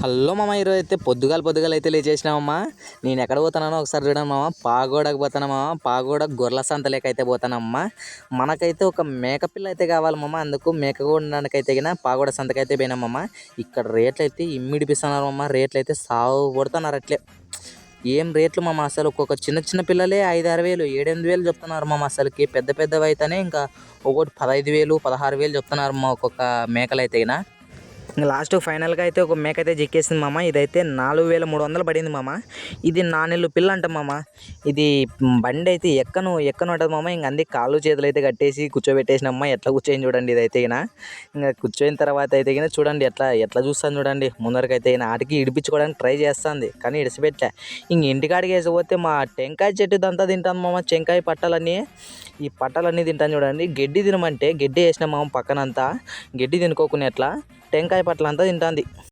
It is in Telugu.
హలో మామ, ఈరోజు అయితే పొద్దుగాల అయితే లేచేసినామమ్మా. నేను ఎక్కడ పోతున్నానో ఒకసారి చూడండి మామ. పాగోడకు పోతాను మామ. పాగోడ గొర్రెల సంతలేక అయితే పోతానమ్మా. మనకైతే ఒక మేకపిల్ల అయితే కావాలి మామ. అందుకు మేక కొనడానికి అయితే పాగోడ సంతకైతే పోయినామమ్మా. ఇక్కడ రేట్లు అయితే ఇమ్మిడిపిస్తున్నారు మామ. రేట్లు అయితే సాగు కొడుతున్నారు అట్లే. ఏం రేట్లు మామ, అసలు ఒక్కొక్క చిన్న పిల్లలే 5-6 వేలు 7-8 వేలు చెప్తున్నారు మామ. అసలుకి పెద్ద పెద్దవి అయితేనే ఇంకా ఒకటి 15,000 16,000 చెప్తున్నారు మా ఒక్కొక్క మేకలు అయితే ఇంకా లాస్ట్ ఫైనల్గా అయితే ఒక మేక అయితే చిక్కేసింది మామ. ఇదైతే 4,300 పడింది మామ. ఇది నానెళ్ళు పిల్ల అంట మామ. ఇది బండి అయితే ఎక్కను ఉంటుంది మామ. ఇంక అందుకే కాళ్ళు చేతులు అయితే కట్టేసి కూర్చోబెట్టేసినమ్మ. ఎట్లా కూర్చొని చూడండి. ఇదైతే ఇంకా కూర్చోయిన తర్వాత అయితే చూడండి ఎట్లా చూస్తాను చూడండి. ముందరకైతే ఆటికి ఇడిపించుకోవడానికి ట్రై చేస్తుంది, కానీ ఇడిచిపెట్టా. ఇంక ఇంటికాడికి వేసిపోతే మా టెంకాయ చెట్టు దంతా తింటాను మామ. టెంకాయ పట్టాలన్నీ ఈ పట్టాలన్నీ తింటాను చూడండి. గడ్డి తినమంటే గడ్డి వేసిన మామ. పక్కనంతా గడ్డి తినుకోకునే ఎట్లా టెంకాయ పట్ల అంతా తింటుంది.